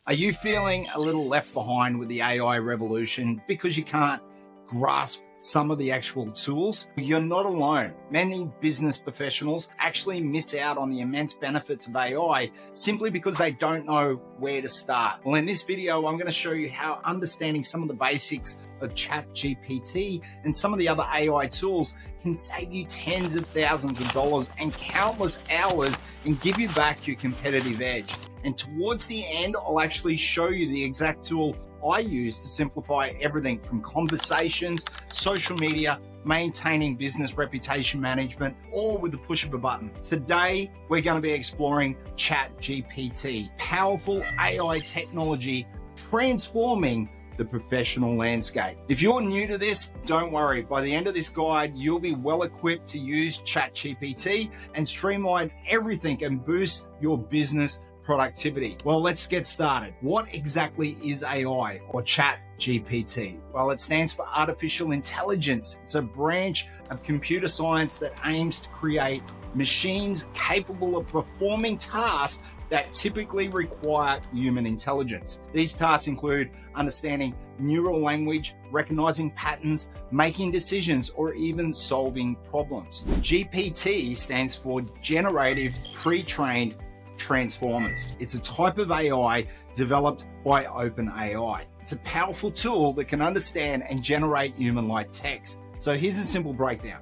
Are you feeling a little left behind with the AI revolution because you can't grasp some of the actual tools? You're not alone. Many business professionals actually miss out on the immense benefits of AI simply because they don't know where to start. Well, in this video, I'm going to show you how understanding some of the basics of ChatGPT and some of the other AI tools can save you tens of thousands of dollars and countless hours and give you back your competitive edge. And towards the end, I'll actually show you the exact tool I use to simplify everything from conversations, social media, maintaining business reputation management, all with the push of a button. Today, we're going to be exploring ChatGPT, powerful AI technology transforming the professional landscape. If you're new to this, don't worry. By the end of this guide, you'll be well equipped to use ChatGPT and streamline everything and boost your business productivity. Well, let's get started. What exactly is AI or ChatGPT? Well, it stands for artificial intelligence. It's a branch of computer science that aims to create machines capable of performing tasks that typically require human intelligence. These tasks include understanding neural language, recognizing patterns, making decisions, or even solving problems. GPT stands for Generative Pre-trained Transformers. It's a type of AI developed by OpenAI. It's a powerful tool that can understand and generate human-like text. So here's a simple breakdown.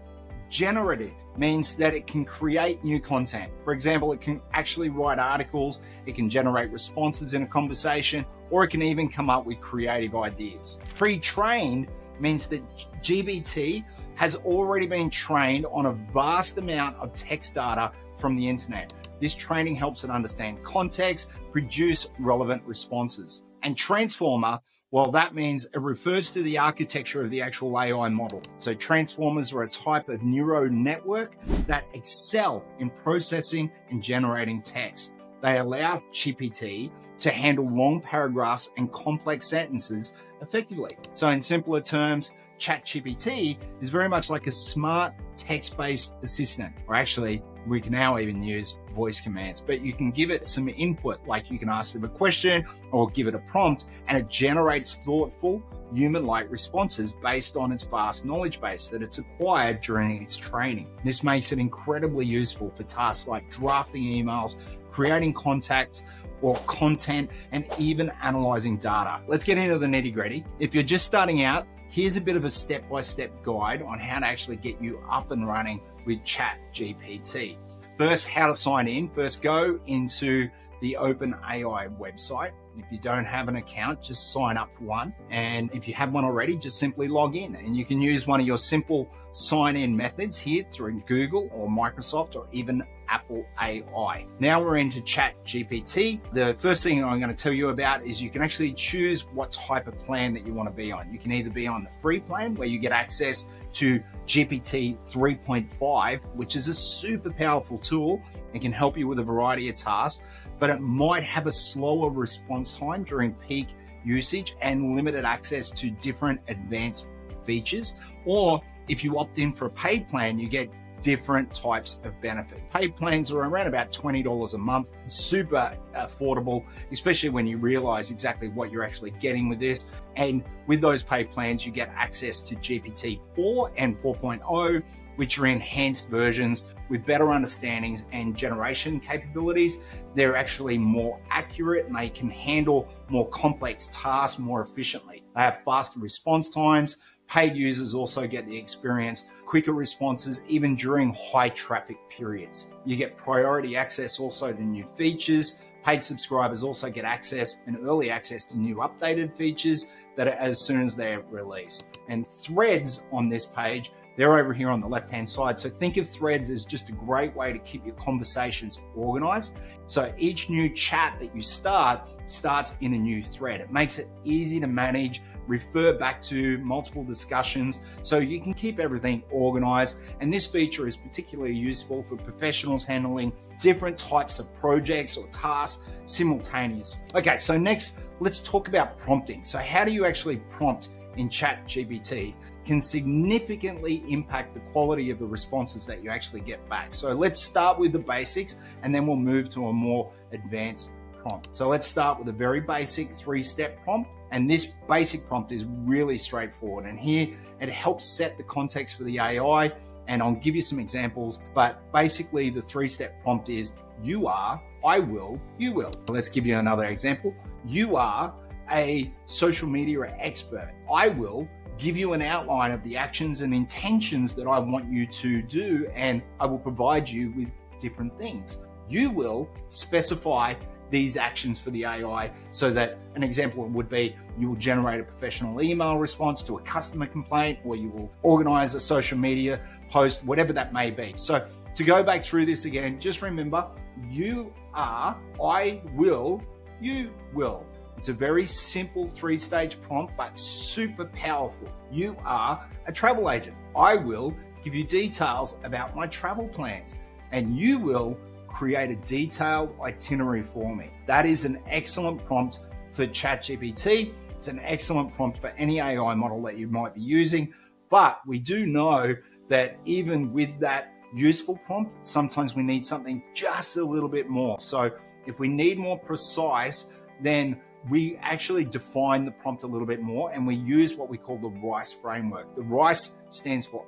Generative means that it can create new content. For example, it can actually write articles, it can generate responses in a conversation, or it can even come up with creative ideas. Pre-trained means that GPT has already been trained on a vast amount of text data from the internet. This training helps it understand context, produce relevant responses. And transformer, well, that means it refers to the architecture of the actual AI model. So transformers are a type of neural network that excel in processing and generating text. They allow GPT to handle long paragraphs and complex sentences effectively. So in simpler terms, ChatGPT is very much like a smart text-based assistant, or actually we can now even use voice commands, but you can give it some input, like you can ask it a question or give it a prompt, and it generates thoughtful, human-like responses based on its vast knowledge base that it's acquired during its training. This makes it incredibly useful for tasks like drafting emails, creating contacts or content, and even analyzing data. Let's get into the nitty-gritty. If you're just starting out, here's a bit of a step-by-step guide on how to actually get you up and running with ChatGPT. First, how to sign in. First, go into the OpenAI website. If you don't have an account, just sign up for one. And if you have one already, just simply log in. And you can use one of your simple sign-in methods here through Google or Microsoft or even Apple AI. Now we're into ChatGPT. The first thing I'm going to tell you about is you can actually choose what type of plan that you want to be on. You can either be on the free plan where you get access to GPT 3.5, which is a super powerful tool and can help you with a variety of tasks, but it might have a slower response time during peak usage and limited access to different advanced features. Or if you opt in for a paid plan, you get different types of benefit. Paid plans are around about $20 a month, super affordable, especially when you realize exactly what you're actually getting with this. And with those paid plans, you get access to GPT 4 and 4.0, which are enhanced versions with better understandings and generation capabilities. They're actually more accurate and they can handle more complex tasks more efficiently. They have faster response times. Paid users also get the experience, quicker responses, even during high traffic periods. You get priority access also to new features. Paid subscribers also get access and early access to new updated features that are as soon as they're released. And threads on this page, they're over here on the left-hand side. So think of threads as just a great way to keep your conversations organized. So each new chat that you starts in a new thread. It makes it easy to manage, refer back to multiple discussions so you can keep everything organized. And this feature is particularly useful for professionals handling different types of projects or tasks simultaneously. Okay, so next, let's talk about prompting. So how do you actually prompt in ChatGPT can significantly impact the quality of the responses that you actually get back. So let's start with the basics and then we'll move to a more advanced prompt. So let's start with a very basic 3-step prompt. And this basic prompt is really straightforward. And here it helps set the context for the AI. And I'll give you some examples, but basically the 3-step prompt is you are, I will, you will. Let's give you another example. You are a social media expert. I will give you an outline of the actions and intentions that I want you to do, and I will provide you with different things. You will specify these actions for the AI, so that an example would be you will generate a professional email response to a customer complaint, or you will organize a social media post, whatever that may be. So to go back through this again, just remember, you are, I will, you will. It's a very simple 3-stage prompt, but super powerful. You are a travel agent. I will give you details about my travel plans, and you will create a detailed itinerary for me. That is an excellent prompt for ChatGPT. It's an excellent prompt for any AI model that you might be using. But we do know that even with that useful prompt, sometimes we need something just a little bit more. So if we need more precise, then we actually define the prompt a little bit more, and we use what we call the RICE framework. The RICE stands for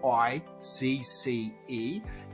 RICCE,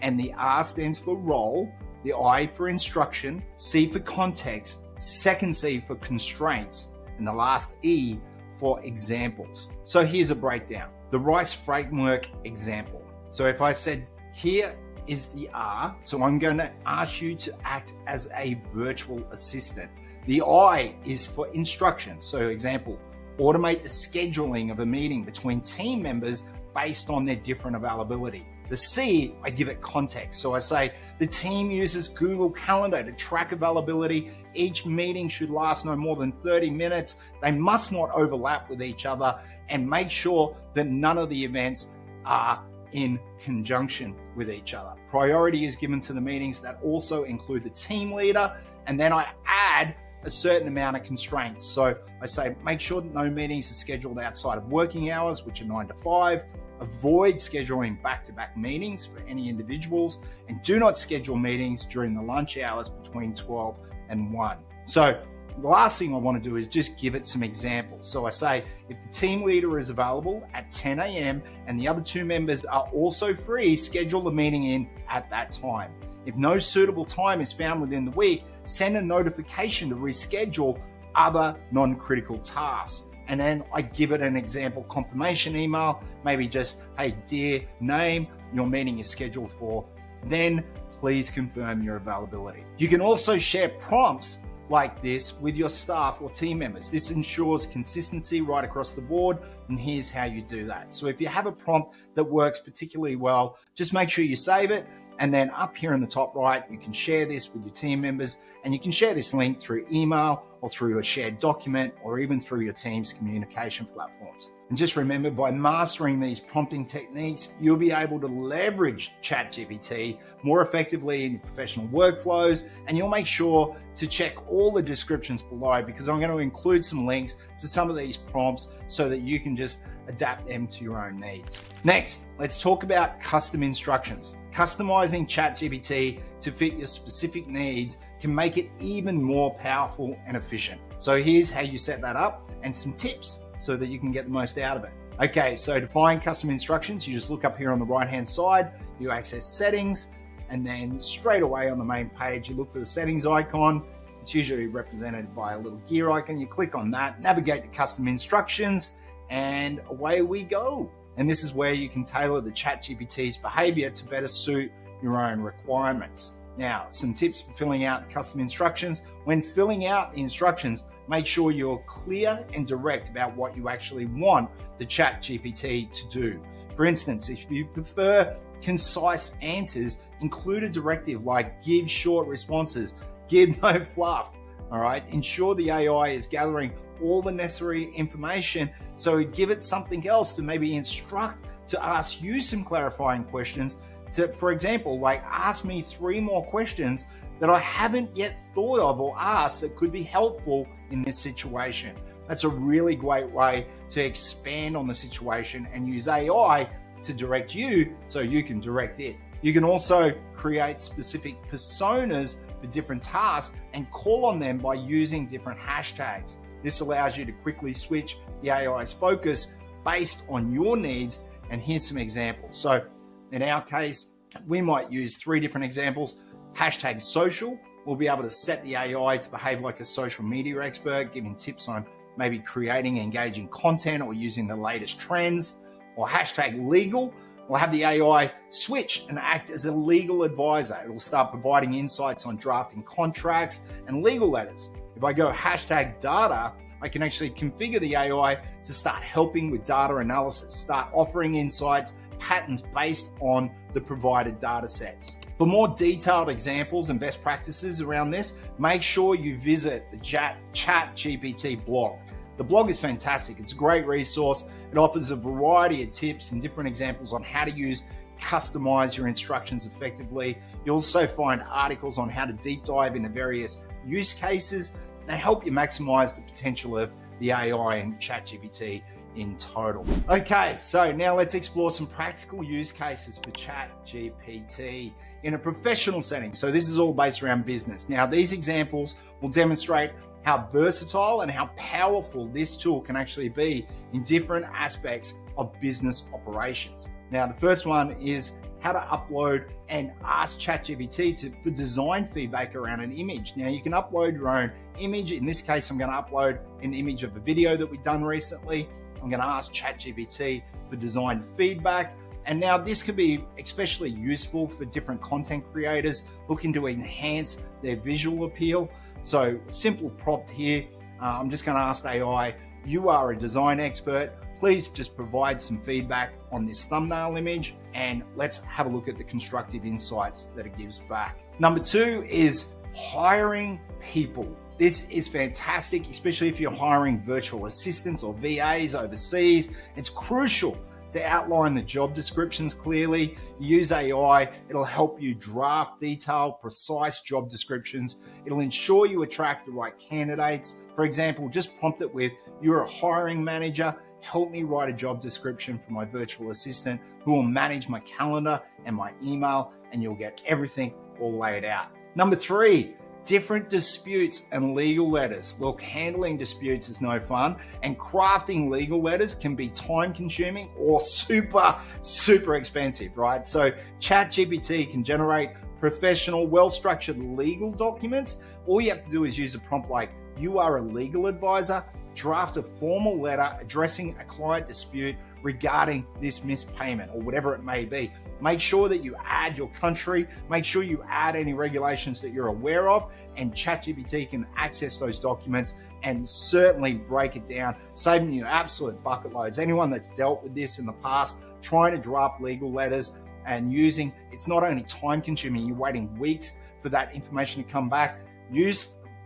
and the R stands for role, the I for instruction, C for context, second C for constraints, and the last E for examples. So here's a breakdown. The RICE framework example. So if I said, here is the R, so I'm going to ask you to act as a virtual assistant. The I is for instruction. So example, automate the scheduling of a meeting between team members based on their different availability. The C, I give it context. So I say the team uses Google Calendar to track availability. Each meeting should last no more than 30 minutes. They must not overlap with each other, and make sure that none of the events are in conjunction with each other. Priority is given to the meetings that also include the team leader, and then I add a certain amount of constraints. So I say, make sure that no meetings are scheduled outside of working hours, which are 9 to 5. Avoid scheduling back-to-back meetings for any individuals, and do not schedule meetings during the lunch hours between 12 and 1. So the last thing I want to do is just give it some examples. So I say, if the team leader is available at 10 a.m. and the other 2 members are also free, schedule the meeting in at that time. If no suitable time is found within the week, send a notification to reschedule other non-critical tasks. And then I give it an example confirmation email, maybe just, hey, dear name, your meeting is scheduled for, then please confirm your availability. You can also share prompts like this with your staff or team members. This ensures consistency right across the board, and here's how you do that. So if you have a prompt that works particularly well, just make sure you save it. And then up here in the top right, you can share this with your team members, and you can share this link through email or through a shared document or even through your team's communication platforms. And just remember, by mastering these prompting techniques, you'll be able to leverage ChatGPT more effectively in your professional workflows, and you'll make sure to check all the descriptions below, because I'm going to include some links to some of these prompts so that you can just adapt them to your own needs. Next, let's talk about custom instructions. Customizing ChatGPT to fit your specific needs can make it even more powerful and efficient. So here's how you set that up and some tips so that you can get the most out of it. Okay, so to find custom instructions, you just look up here on the right-hand side, you access settings, and then straight away on the main page, you look for the settings icon. It's usually represented by a little gear icon. You click on that, navigate to custom instructions, and away we go. And this is where you can tailor the ChatGPT's behavior to better suit your own requirements. Now, some tips for filling out custom instructions. When filling out the instructions, make sure you're clear and direct about what you actually want the ChatGPT to do. For instance, if you prefer concise answers, include a directive like give short responses, give no fluff. All right, ensure the AI is gathering all the necessary information, so give it something else to maybe instruct to ask you some clarifying questions. To, for example, like ask me 3 more questions that I haven't yet thought of or asked that could be helpful in this situation. That's a really great way to expand on the situation and use AI to direct you so you can direct it. You can also create specific personas for for different tasks and call on them by using different hashtags. This allows you to quickly switch the AI's focus based on your needs. And here's some examples. So in our case, we might use 3 different examples. Hashtag social, we'll be able to set the AI to behave like a social media expert, giving tips on maybe creating engaging content or using the latest trends. Or hashtag legal, we'll have the AI switch and act as a legal advisor. It'll start providing insights on drafting contracts and legal letters. If I go hashtag data, I can actually configure the AI to start helping with data analysis, start offering insights, patterns based on the provided data sets. For more detailed examples and best practices around this, make sure you visit the ChatGPT blog. The blog is fantastic. It's a great resource. It offers a variety of tips and different examples on how to customize your instructions effectively. You'll also find articles on how to deep dive into various use cases. They help you maximize the potential of the AI and ChatGPT in total. Okay, so now let's explore some practical use cases for ChatGPT in a professional setting. So this is all based around business. Now, these examples will demonstrate how versatile and how powerful this tool can actually be in different aspects of business operations. Now, the first one is how to upload and ask ChatGPT for design feedback around an image. Now, you can upload your own image. In this case, I'm going to upload an image of a video that we've done recently. I'm going to ask ChatGPT for design feedback. And now this could be especially useful for different content creators looking to enhance their visual appeal. So simple prompt here. I'm just going to ask AI, you are a design expert. Please just provide some feedback on this thumbnail image and let's have a look at the constructive insights that it gives back. Number 2 is hiring people. This is fantastic, especially if you're hiring virtual assistants or VAs overseas. It's crucial to outline the job descriptions clearly. Use AI, it'll help you draft detailed, precise job descriptions. It'll ensure you attract the right candidates. For example, just prompt it with, you're a hiring manager, help me write a job description for my virtual assistant who will manage my calendar and my email, and you'll get everything all laid out. Number 3, different disputes and legal letters. Look, handling disputes is no fun, and crafting legal letters can be time consuming or super expensive, right? So ChatGPT can generate professional, well-structured legal documents. All you have to do is use a prompt like, you are a legal advisor, draft a formal letter addressing a client dispute regarding this missed payment or whatever it may be. Make sure that you add your country, make sure you add any regulations that you're aware of, and ChatGPT can access those documents and certainly break it down, saving you absolute bucket loads. Anyone that's dealt with this in the past, trying to draft legal letters and using, it's not only time consuming, you're waiting weeks for that information to come back.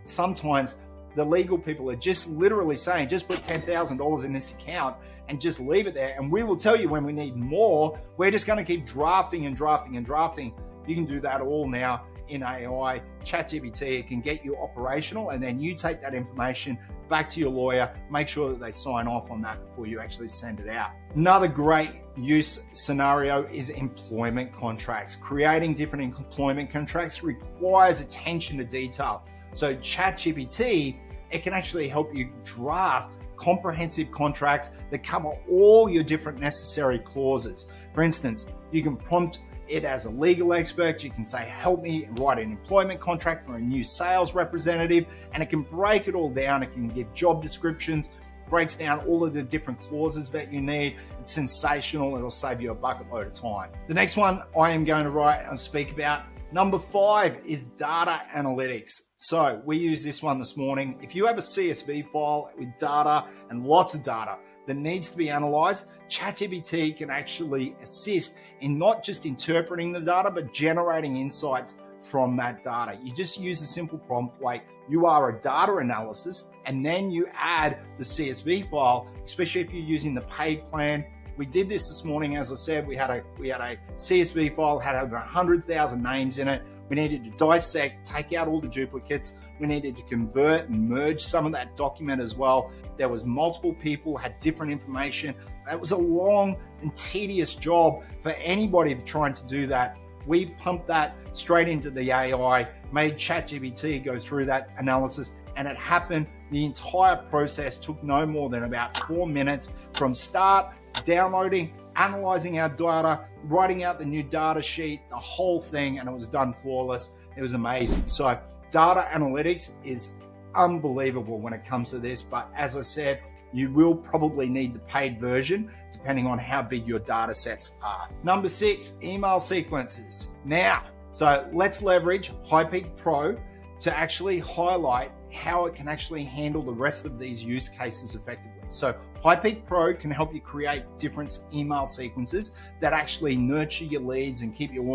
Sometimes the legal people are just literally saying, just put $10,000 in this account and just leave it there. And we will tell you when we need more. We're just going to keep drafting and drafting and drafting. You can do that all now in AI. ChatGPT, it can get you operational, and then you take that information back to your lawyer, make sure that they sign off on that before you actually send it out. Another great use scenario is employment contracts. Creating different employment contracts requires attention to detail. So ChatGPT, it can actually help you draft comprehensive contracts that cover all your different necessary clauses. For instance, you can prompt it as a legal expert. You can say, help me write an employment contract for a new sales representative, and it can break it all down. It can give job descriptions, breaks down all of the different clauses that you need. It's sensational. It'll save you a bucket load of time. The next one I am going to write and speak about, number 5, is data analytics. So we use this one this morning. If you have a CSV file with data and lots of data that needs to be analyzed, ChatGPT can actually assist in not just interpreting the data, but generating insights from that data. You just use a simple prompt like, you are a data analysis, and then you add the CSV file, especially if you're using the paid plan. We did this morning, as I said, we had a CSV file, had over 100,000 names in it. We needed to dissect, take out all the duplicates. We needed to convert and merge some of that document as well. There was multiple people, had different information. It was a long and tedious job for anybody trying to do that We pumped that straight into the AI, made ChatGPT go through that analysis, and it happened. The entire process took no more than about 4 minutes from start, downloading, analyzing our data, writing out the new data sheet, the whole thing, and it was done flawless. It was amazing. So data analytics is unbelievable when it comes to this, but as I said, you will probably need the paid version depending on how big your data sets are. Number 6, email sequences. Now, so let's leverage HighPeak Pro to actually highlight how it can actually handle the rest of these use cases effectively. So HighPeak Pro can help you create different email sequences that actually nurture your leads and keep your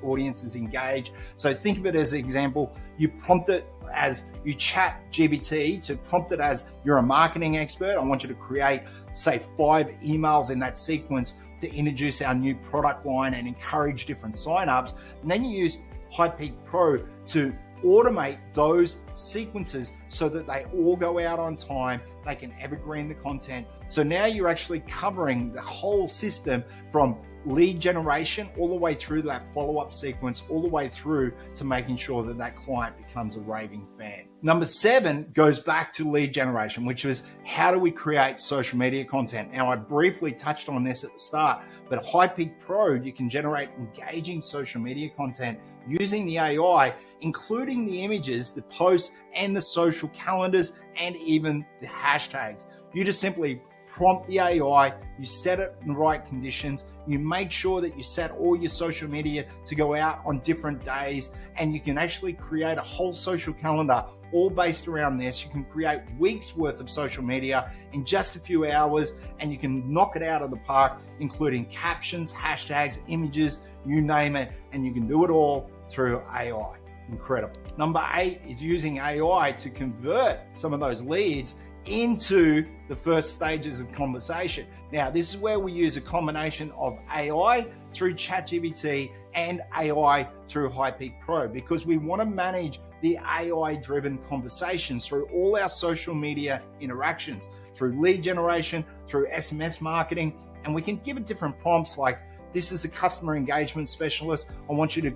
audiences engaged. So think of it as an example, you prompt it as you chat GPT to prompt it as you're a marketing expert. I want you to create, say, 5 emails in that sequence to introduce our new product line and encourage different signups. And then you use HighPeak Pro to automate those sequences so that they all go out on time. They can evergreen the content. So now you're actually covering the whole system from lead generation all the way through that follow-up sequence, all the way through to making sure that that client becomes a raving fan. Number 7 goes back to lead generation, which was how do we create social media content? Now, I briefly touched on this at the start, but HighPeak Pro, you can generate engaging social media content using the AI, including the images, the posts, and the social calendars, and even the hashtags. You just simply prompt the AI, you set it in the right conditions, you make sure that you set all your social media to go out on different days, and you can actually create a whole social calendar all based around this. You can create weeks worth of social media in just a few hours, and you can knock it out of the park, including captions, hashtags, images, you name it, and you can do it all through AI. Incredible. Number 8 is using AI to convert some of those leads into the first stages of conversation. Now, this is where we use a combination of AI through ChatGPT and AI through HighPeak Pro, because we want to manage the AI-driven conversations through all our social media interactions, through lead generation, through SMS marketing, and we can give it different prompts like, this is a customer engagement specialist. I want you to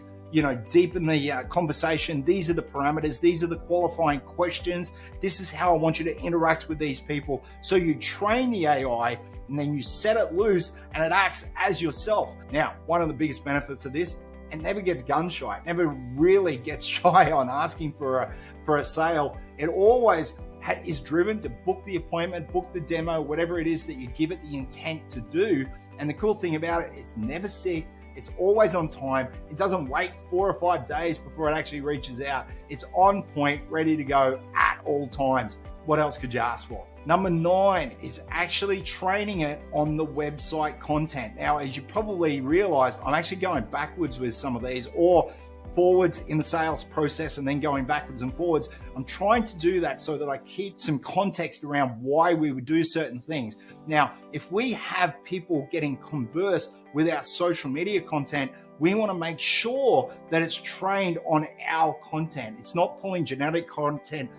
deepen the conversation. These are the parameters. These are the qualifying questions. This is how I want you to interact with these people. So you train the AI and then you set it loose and it acts as yourself. Now, one of the biggest benefits of this, it never gets gun shy. It never really gets shy on asking for a sale. It always is driven to book the appointment, book the demo, whatever it is that you give it the intent to do. And the cool thing about it, it's never sick. It's always on time. It doesn't wait 4 or 5 days before it actually reaches out. It's on point, ready to go at all times. What else could you ask for? Number 9 is actually training it on the website content. Now, as you probably realized, I'm actually going backwards with some of these, or forwards in the sales process and then going backwards and forwards. I'm trying to do that so that I keep some context around why we would do certain things. Now, if we have people getting conversed with our social media content, we want to make sure that it's trained on our content. It's not pulling generic content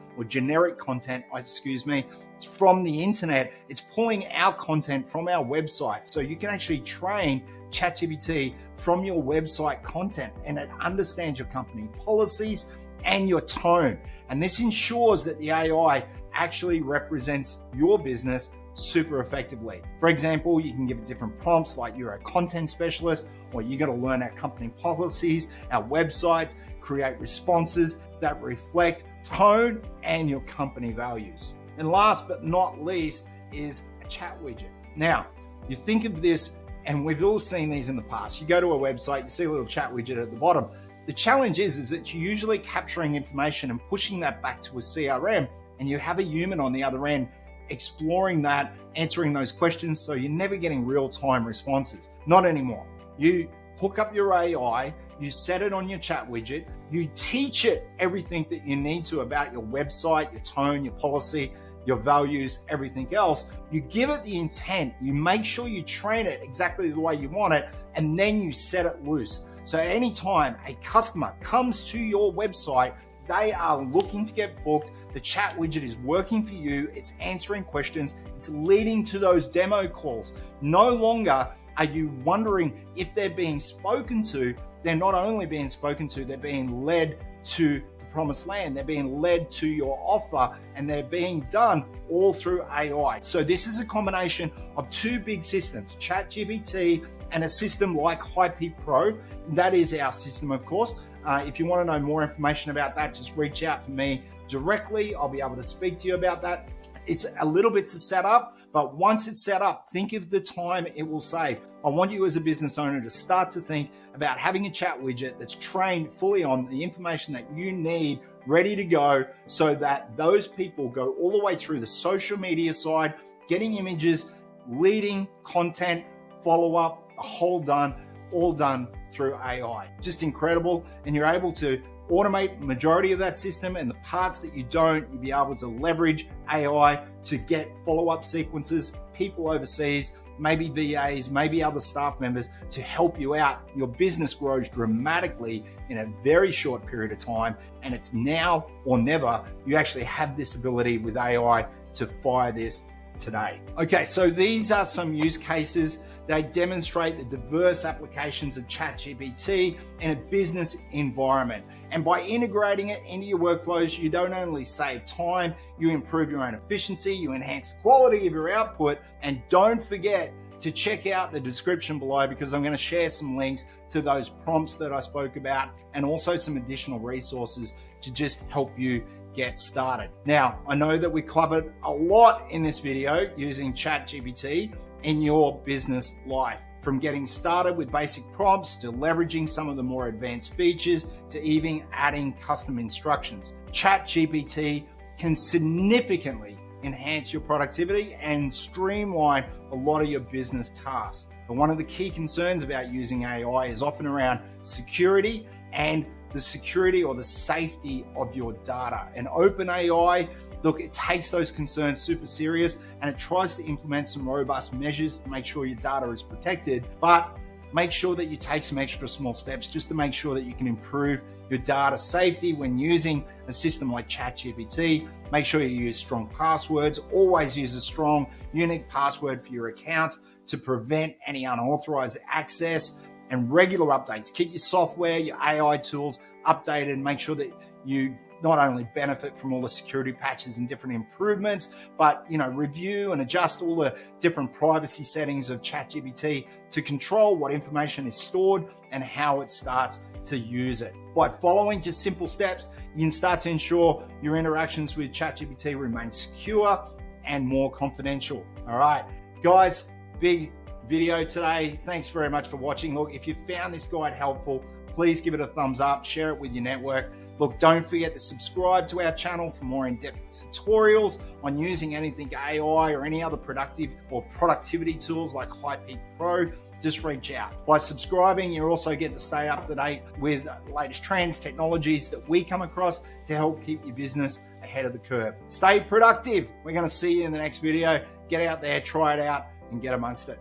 from the internet. It's pulling our content from our website. So you can actually train ChatGPT from your website content, and it understands your company policies and your tone. And this ensures that the AI actually represents your business super effectively. For example, you can give it different prompts like you're a content specialist, or you got to learn our company policies, our websites, create responses that reflect tone and your company values. And last but not least is a chat widget. Now, you think of this, and we've all seen these in the past. You go to a website, you see a little chat widget at the bottom. The challenge is it's usually capturing information and pushing that back to a CRM, and you have a human on the other end exploring that, answering those questions, so you're never getting real-time responses. Not anymore. You hook up your AI, you set it on your chat widget, you teach it everything that you need to about your website, your tone, your policy, your values, everything else. You give it the intent, you make sure you train it exactly the way you want it, and then you set it loose. So anytime a customer comes to your website, they are looking to get booked, the chat widget is working for you, it's answering questions, it's leading to those demo calls. No longer are you wondering if they're being spoken to, they're not only being spoken to, they're being led to the promised land. They're being led to your offer, and they're being done all through AI. So this is a combination of two big systems, ChatGPT and a system like HighPeak Pro. That is our system, of course. If you want to know more information about that, just reach out to me directly. I'll be able to speak to you about that. It's a little bit to set up, but once it's set up, think of the time it will save. I want you as a business owner to start to think about having a chat widget that's trained fully on the information that you need, ready to go, so that those people go all the way through the social media side, getting images, leading content, follow-up, the whole done, all done through AI. Just incredible. And you're able to automate the majority of that system, and the parts that you don't, you'll be able to leverage AI to get follow-up sequences, people overseas, maybe VAs, maybe other staff members to help you out. Your business grows dramatically in a very short period of time, and it's now or never. You actually have this ability with AI to fire this today. Okay, so these are some use cases. They demonstrate the diverse applications of ChatGPT in a business environment. And by integrating it into your workflows, you don't only save time, you improve your own efficiency, you enhance the quality of your output. And don't forget to check out the description below, because I'm going to share some links to those prompts that I spoke about, and also some additional resources to just help you get started. Now, I know that we covered a lot in this video using ChatGPT in your business life, from getting started with basic prompts to leveraging some of the more advanced features to even adding custom instructions. ChatGPT can significantly enhance your productivity and streamline a lot of your business tasks. But one of the key concerns about using AI is often around security and the security or the safety of your data. And OpenAI, look, it takes those concerns super serious, and it tries to implement some robust measures to make sure your data is protected, but make sure that you take some extra small steps just to make sure that you can improve your data safety when using a system like ChatGPT. Make sure you use strong passwords. Always use a strong, unique password for your accounts to prevent any unauthorized access, and regular updates. Keep your software, your AI tools updated, and make sure that you not only benefit from all the security patches and different improvements, but review and adjust all the different privacy settings of ChatGPT to control what information is stored and how it starts to use it. By following just simple steps, you can start to ensure your interactions with ChatGPT remain secure and more confidential. All right, guys, big video today. Thanks very much for watching. Look, if you found this guide helpful, please give it a thumbs up, share it with your network. Look, don't forget to subscribe to our channel for more in-depth tutorials on using anything AI or any other productive or productivity tools like HighPeak Pro. Just reach out. By subscribing, you also get to stay up to date with the latest trends, technologies that we come across to help keep your business ahead of the curve. Stay productive. We're going to see you in the next video. Get out there, try it out, and get amongst it.